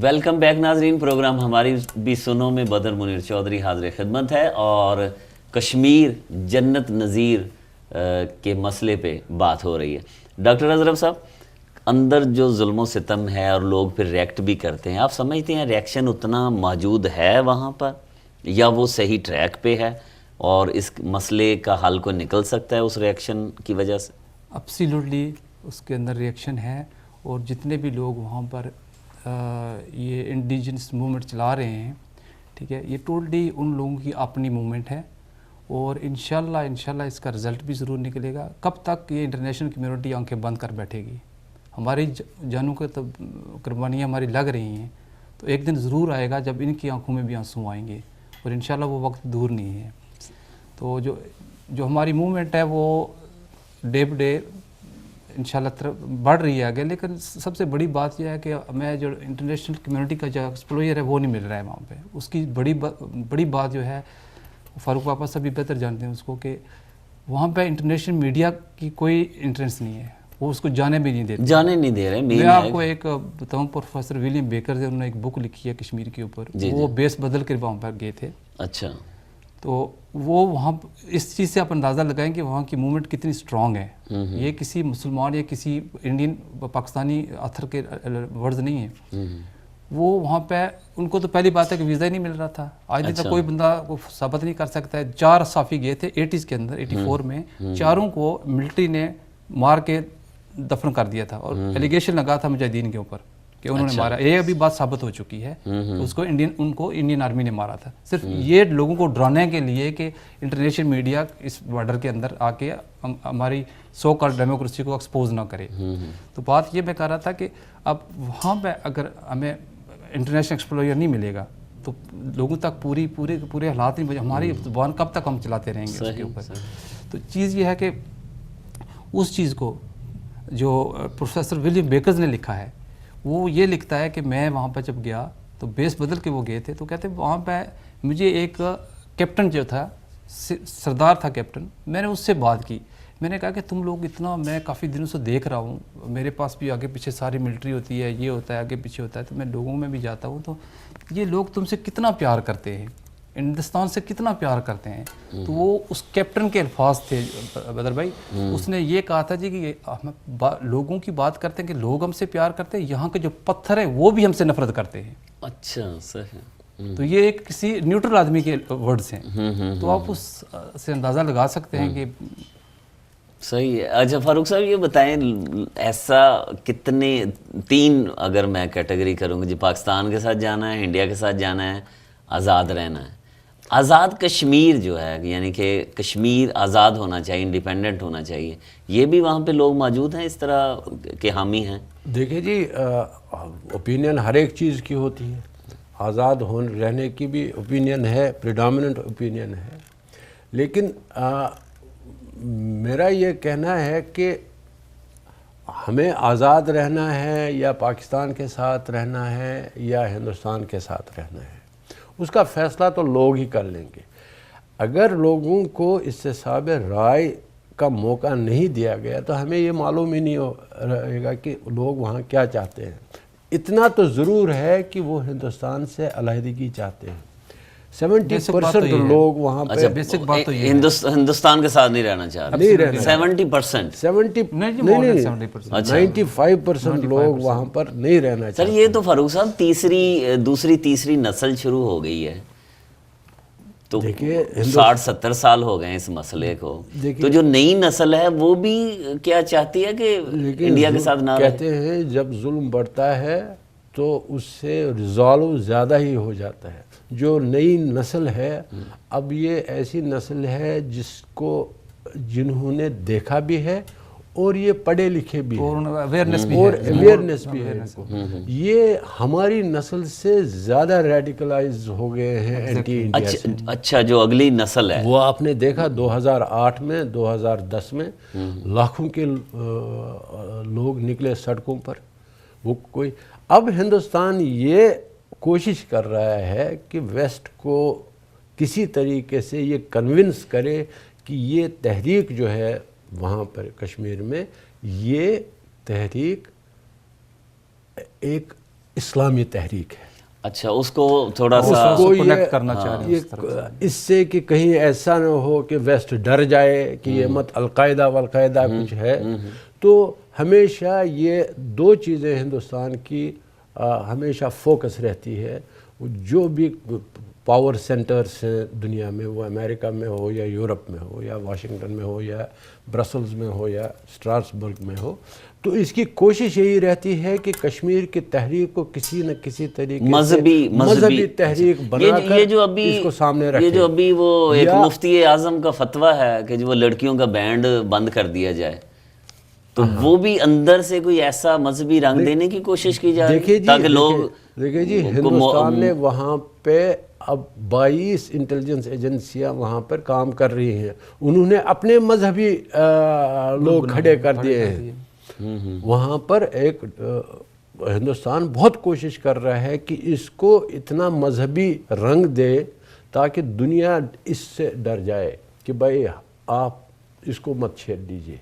Welcome back ناظرین، programme ہماری بھی سنو میں بدر منیر چودھری حاضر خدمت ہے اور کشمیر جنت نظیر کے مسئلے پہ بات ہو رہی ہے۔ ڈاکٹر اظہر صاحب، اندر جو ظلم و ستم ہے اور لوگ پھر ریئیکٹ بھی کرتے ہیں، آپ سمجھتے ہیں ریئیکشن اتنا موجود ہے وہاں پر یا وہ صحیح ٹریک پہ ہے اور اس مسئلے کا حل کو نکل سکتا ہے اس ریئیکشن کی وجہ سے؟ ایبسلیوٹلی اس کے اندر ریئیکشن ہے، اور جتنے بھی لوگ وہاں پر یہ انڈیجنس موومنٹ چلا رہے ہیں، ٹھیک ہے، یہ ٹوٹلی ان لوگوں کی اپنی موومنٹ ہے، اور انشاءاللہ اس کا رزلٹ بھی ضرور نکلے گا۔ کب تک یہ انٹرنیشنل کمیونٹی آنکھیں بند کر بیٹھے گی؟ ہماری جانوں کے تو قربانیاں ہماری لگ رہی ہیں، تو ایک دن ضرور آئے گا جب ان کی آنکھوں میں بھی آنسو آئیں گے، اور انشاءاللہ وہ وقت دور نہیں ہے۔ تو جو ہماری موومنٹ ہے وہ ڈے بہ ڈے انشاءاللہ بڑھ رہی ہے آگے، لیکن سب سے بڑی بات یہ ہے کہ ہمیں جو انٹرنیشنل کمیونٹی کا جو ایکسپلوئر ہے وہ نہیں مل رہا ہے وہاں پہ۔ اس کی بڑی بات جو ہے، فاروق پاپا سے بھی بہتر جانتے ہیں اس کو، کہ وہاں پہ انٹرنیشنل میڈیا کی کوئی انٹرنس نہیں ہے، وہ اس کو جانے بھی نہیں دیتے، جانے نہیں دے رہے۔ میں آپ کو ایک بتاؤں، پروفیسر ولیم بیکر سے انہوں نے ایک بک لکھی ہے کشمیر کے اوپر، وہ بیس بدل کر وہاں پر گئے تھے۔ اچھا، تو وہ وہاں اس چیز سے آپ اندازہ لگائیں کہ وہاں کی موومنٹ کتنی اسٹرانگ ہے۔ یہ کسی مسلمان یا کسی انڈین پاکستانی آتھر کے ورڈز نہیں ہیں۔ وہ وہاں پہ ان کو تو پہلی بات ہے کہ ویزا ہی نہیں مل رہا تھا، آج دن تک کوئی بندہ کو ثابت نہیں کر سکتا ہے۔ 4 صحافی گئے تھے 80s کے اندر، 84 میں، چاروں کو ملٹری نے مار کے دفن کر دیا تھا، اور ایلیگیشن لگا تھا مجاہدین کے اوپر کہ انہوں نے مارا۔ یہ ابھی بات ثابت ہو چکی ہے، اس کو انڈین آرمی نے مارا تھا، صرف یہ لوگوں کو ڈرانے کے لیے کہ انٹرنیشنل میڈیا اس بارڈر کے اندر آ کے ہماری سو کال ڈیموکریسی کو ایکسپوز نہ کرے۔ تو بات یہ میں کہہ رہا تھا کہ اب وہاں پہ اگر ہمیں انٹرنیشنل ایکسپلوئر نہیں ملے گا تو لوگوں تک پورے حالات نہیں، ہماری زبان کب تک ہم چلاتے رہیں گے اس کے اوپر۔ تو چیز یہ ہے کہ اس چیز کو جو پروفیسر ولیم بیکرز نے لکھا ہے، وہ یہ لکھتا ہے کہ میں وہاں پہ جب گیا تو بیس بدل کے وہ گئے تھے، تو کہتے وہاں پہ مجھے ایک کیپٹن جو تھا، سردار تھا کیپٹن، میں نے اس سے بات کی، میں نے کہا کہ تم لوگ اتنا، میں کافی دنوں سے دیکھ رہا ہوں، میرے پاس بھی آگے پیچھے ساری ملٹری ہوتی ہے، یہ ہوتا ہے، آگے پیچھے ہوتا ہے، تو میں لوگوں میں بھی جاتا ہوں، تو یہ لوگ تم سے کتنا پیار کرتے ہیں، ہندوستان سے کتنا پیار کرتے ہیں۔ تو وہ اس کیپٹن کے الفاظ تھے بدر بھائی، اس نے یہ کہا تھا جی کہ ہم لوگوں کی بات کرتے ہیں کہ لوگ ہم سے پیار کرتے ہیں، یہاں کے جو پتھر ہیں وہ بھی ہم سے نفرت کرتے ہیں۔ اچھا، صحیح۔ تو یہ ایک کسی نیوٹرل آدمی کے ورڈز ہیں، تو آپ اس سے اندازہ لگا سکتے ہیں کہ صحیح ہے۔ اچھا فاروق صاحب، یہ بتائیں ایسا کتنے، 3 اگر میں کیٹیگری کروں گی، جی پاکستان کے ساتھ جانا ہے، انڈیا کے ساتھ جانا ہے، آزاد رہنا ہے۔ آزاد کشمیر جو ہے، یعنی کہ کشمیر آزاد ہونا چاہیے، انڈیپینڈنٹ ہونا چاہیے، یہ بھی وہاں پہ لوگ موجود ہیں اس طرح کے حامی ہیں؟ دیکھیں جی، اوپینین ہر ایک چیز کی ہوتی ہے، آزاد رہنے کی بھی اوپینین ہے، پریڈامننٹ اوپینین ہے، لیکن میرا یہ کہنا ہے کہ ہمیں آزاد رہنا ہے یا پاکستان کے ساتھ رہنا ہے یا ہندوستان کے ساتھ رہنا ہے، اس کا فیصلہ تو لوگ ہی کر لیں گے۔ اگر لوگوں کو استصحاب رائے کا موقع نہیں دیا گیا تو ہمیں یہ معلوم ہی نہیں رہے گا کہ لوگ وہاں کیا چاہتے ہیں۔ اتنا تو ضرور ہے کہ وہ ہندوستان سے علیحدگی چاہتے ہیں، 70% لوگ وہاں پہ بیسک بات تو یہ ہندوستان کے ساتھ نہیں رہنا چاہ رہے، 70%، 95% لوگ وہاں پر نہیں رہنا سر۔ چاہتے۔ یہ تو فاروق صاحب دوسری نسل شروع ہو گئی ہے، تو 60-70 سال ہو گئے اس مسئلے کو، تو جو نئی نسل ہے وہ بھی کیا چاہتی ہے کہ انڈیا کے ساتھ نہ رہے؟ کہتے ہیں جب ظلم بڑھتا ہے تو اس سے ریزالو زیادہ ہی ہو جاتا ہے۔ جو نئی نسل ہے، اب یہ ایسی نسل ہے جنہوں نے دیکھا بھی ہے اور یہ پڑھے لکھے بھی ہیں اور اویئرنیس بھی ہے ان کو۔ یہ ہماری نسل سے زیادہ ریڈیکلائز ہو گئے ہیں اینٹی انڈیا سے۔ اچھا، جو اگلی نسل ہے، وہ آپ نے دیکھا 2008 میں، 2010 میں لاکھوں کے لوگ نکلے سڑکوں پر، وہ کوئی۔ اب ہندوستان یہ کوشش کر رہا ہے کہ ویسٹ کو کسی طریقے سے یہ کنونس کرے کہ یہ تحریک جو ہے وہاں پر کشمیر میں، یہ تحریک ایک اسلامی تحریک ہے. اچھا اس کو تھوڑا سا اس کو یہ- connect کرنا چاہ رہے ہیں اس طرف سے. اس سے کہ کہیں ایسا نہ ہو کہ ویسٹ ڈر جائے کہ یہ مت القاعدہ والقاعدہ کچھ ہے. تو ہمیشہ یہ دو چیزیں ہندوستان کی ہمیشہ فوکس رہتی ہے. جو بھی پاور سینٹرز ہیں دنیا میں، وہ امریکہ میں ہو یا یورپ میں ہو یا واشنگٹن میں ہو یا برسلز میں ہو یا اسٹراسبرگ میں ہو، تو اس کی کوشش یہی رہتی ہے کہ کشمیر کی تحریک کو کسی نہ کسی طریقے سے مذہبی تحریک بنا کر اس کو سامنے رکھیں. یہ جو ابھی وہ ایک مفتی اعظم کا فتویٰ ہے کہ جو وہ لڑکیوں کا بینڈ بند کر دیا جائے، تو وہ بھی اندر سے کوئی ایسا مذہبی رنگ دینے کی کوشش کی جا رہی ہے تاکہ لوگ دیکھیں جی ہندوستان نے وہاں پہ اب 22 انٹیلیجنس ایجنسیاں وہاں پر کام کر رہی ہیں. انہوں نے اپنے مذہبی لوگ کھڑے کر دیے ہیں وہاں پر. ایک ہندوستان بہت کوشش کر رہا ہے کہ اس کو اتنا مذہبی رنگ دے تاکہ دنیا اس سے ڈر جائے کہ بھائی آپ اس کو مت چھیڑ دیجئے.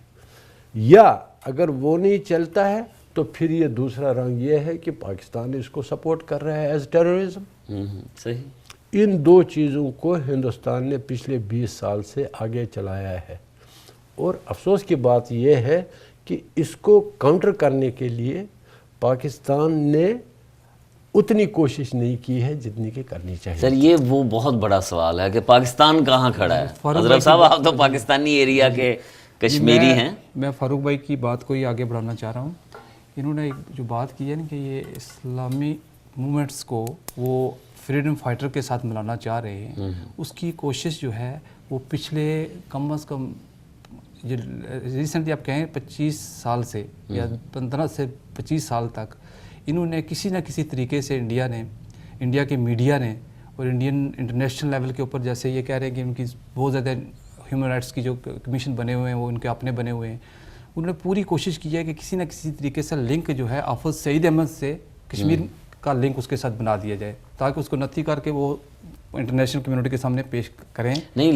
یا اگر وہ نہیں چلتا ہے تو پھر یہ دوسرا رنگ یہ ہے کہ پاکستان اس کو سپورٹ کر رہا ہے ایز ٹیررزم. صحیح. ان دو چیزوں کو ہندوستان نے پچھلے 20 سال سے آگے چلایا ہے. اور افسوس کی بات یہ ہے کہ اس کو کاؤنٹر کرنے کے لیے پاکستان نے اتنی کوشش نہیں کی ہے جتنی کہ کرنی چاہیے. سر یہ وہ بہت بڑا سوال ہے کہ پاکستان کہاں کھڑا ہے. حضرت صاحب آپ تو پاکستانی ایریا کے کشمیری ہیں. میں فاروق بھائی کی بات کو ہی آگے بڑھانا چاہ رہا ہوں. انہوں نے جو بات کی ہے نا کہ یہ اسلامی موومنٹس کو وہ فریڈم فائٹر کے ساتھ ملانا چاہ رہے ہیں، اس کی کوشش جو ہے وہ پچھلے کم از کم ریسنٹلی آپ کہیں 25 سال سے یا 15 سے 25 سال تک انہوں نے کسی نہ کسی طریقے سے انڈیا کے میڈیا نے اور انٹرنیشنل لیول کے اوپر جیسے یہ کہہ رہے ہیں کہ ان کی بہت زیادہ ہیومن رائٹس کی جو کمیشن بنے ہوئے ہیں وہ ان کے اپنے بنے ہوئے ہیں. انہوں نے پوری کوشش کی ہے کہ کسی نہ کسی طریقے سے لنک جو ہے حافظ سعید احمد سے کشمیر کا لنک اس کے ساتھ بنا دیا جائے تاکہ اس کو نتھی کر کے وہ انٹرنیشنل کمیونٹی کے سامنے پیش کریں. نہیں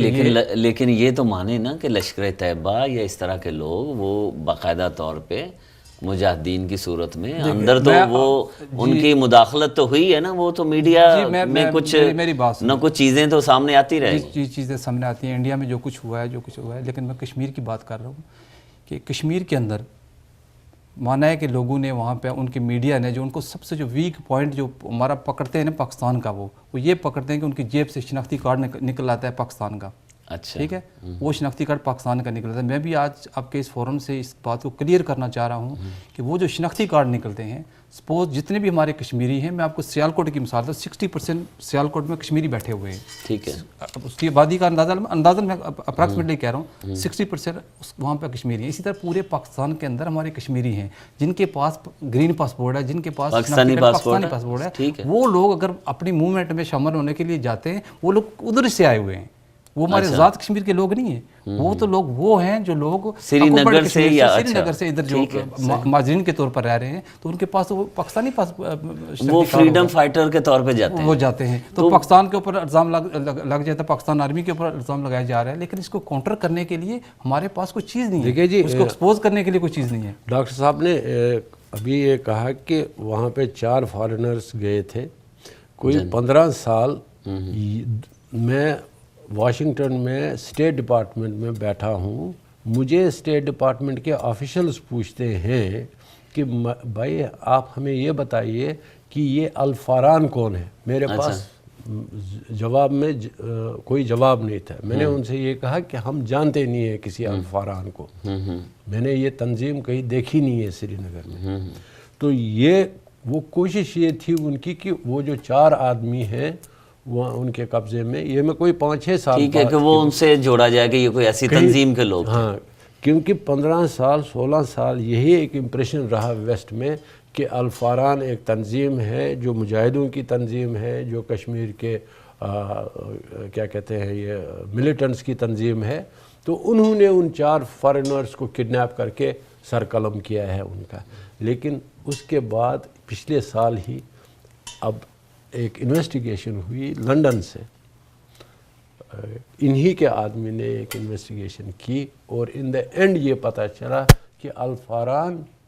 لیکن یہ تو مانے نا کہ لشکر طیبہ یا اس طرح کے لوگ وہ باقاعدہ طور پہ مجاہدین کی صورت میں اندر تو وہ ان کی مداخلت تو ہوئی ہے نا. وہ تو میڈیا میں کچھ نہ کچھ چیزیں تو سامنے آتی رہے گی. چیزیں سامنے آتی ہیں انڈیا میں جو کچھ ہوا ہے. لیکن میں کشمیر کی بات کر رہا ہوں کہ کشمیر کے اندر مانا ہے کہ لوگوں نے وہاں پہ ان کے میڈیا نے جو ان کو سب سے جو ویک پوائنٹ جو ہمارا پکڑتے ہیں نا پاکستان کا وہ یہ پکڑتے ہیں کہ ان کی جیب سے شناختی کارڈ نکل آتا ہے پاکستان کا. اچھا ٹھیک ہے، وہ شناختی کارڈ پاکستان کا نکل آتا ہے. میں بھی آج آپ کے اس فورم سے اس بات کو کلیئر کرنا چاہ رہا ہوں کہ وہ جو شناختی کارڈ نکلتے ہیں، سپوز جتنے بھی ہمارے کشمیری ہیں، میں آپ کو سیالکوٹ کی مثال دوں، 60% سیالکوٹ میں کشمیری بیٹھے ہوئے ہیں. ٹھیک ہے. اس کی آبادی کا اندازہ میں اپراکسیمیٹلی کہہ رہا ہوں 60% وہاں پہ کشمیری ہیں. اسی طرح پورے پاکستان کے اندر ہمارے کشمیری ہیں جن کے پاس گرین پاسپورٹ ہے، جن کے پاس پاکستانی پاسپورٹ ہے. وہ لوگ اگر اپنی موومنٹ میں شامل ہونے کے لیے جاتے ہیں، وہ لوگ ادھر سے آئے ہوئے ہیں. وہ ہمارے ذات کشمیر کے لوگ نہیں ہیں. وہ تو لوگ وہ ہیں جو لوگ سری نگر سے ادھر جو مہاجرین کے طور پر رہ رہے ہیں، تو ان کے پاس وہ پاکستانی وہ فریڈم فائٹر کے طور پہ جاتے ہیں. تو پاکستان کے اوپر الزام لگ جاتا ہے، پاکستان آرمی کے اوپر الزام لگایا جا رہا ہے. لیکن اس کو کاؤنٹر کرنے کے لیے ہمارے پاس کوئی چیز نہیں ہے، اس کو ایکسپوز کرنے کے لیے کوئی چیز نہیں ہے. ڈاکٹر صاحب نے ابھی یہ کہا کہ وہاں پہ 4 فارنرز گئے تھے. کوئی 15 سال میں واشنگٹن میں اسٹیٹ ڈپارٹمنٹ میں بیٹھا ہوں. مجھے اسٹیٹ ڈپارٹمنٹ کے آفیشلز پوچھتے ہیں کہ بھائی آپ ہمیں یہ بتائیے کہ یہ الفاران کون ہے. میرے پاس جواب میں کوئی جواب نہیں تھا. میں نے ان سے یہ کہا کہ ہم جانتے نہیں ہیں کسی الفاران کو. میں نے یہ تنظیم کہیں دیکھی نہیں ہے سری نگر میں. تو یہ وہ کوشش یہ تھی ان کی کہ وہ جو 4 آدمی ہیں وہ ان کے قبضے میں، یہ میں کوئی 5-6 سال ٹھیک ہے کہ وہ ان سے جوڑا جائے کہ یہ کوئی ایسی تنظیم کے لوگ. ہاں، کیونکہ 15 سال 16 سال یہی ایک امپریشن رہا ویسٹ میں کہ الفاران ایک تنظیم ہے جو مجاہدوں کی تنظیم ہے، جو کشمیر کے کیا کہتے ہیں یہ ملیٹنٹس کی تنظیم ہے. تو انہوں نے ان 4 فارنرز کو کڈنیپ کر کے سر قلم کیا ہے ان کا. لیکن اس کے بعد پچھلے سال ہی اب ایک انویسٹیگیشن ہوئی لنڈن سے. انہی کے آدمی نے ایک انویسٹیگیشن کی اور ان دا اینڈ یہ پتہ چلا کہ الفاران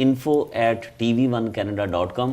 info@tv1canada.com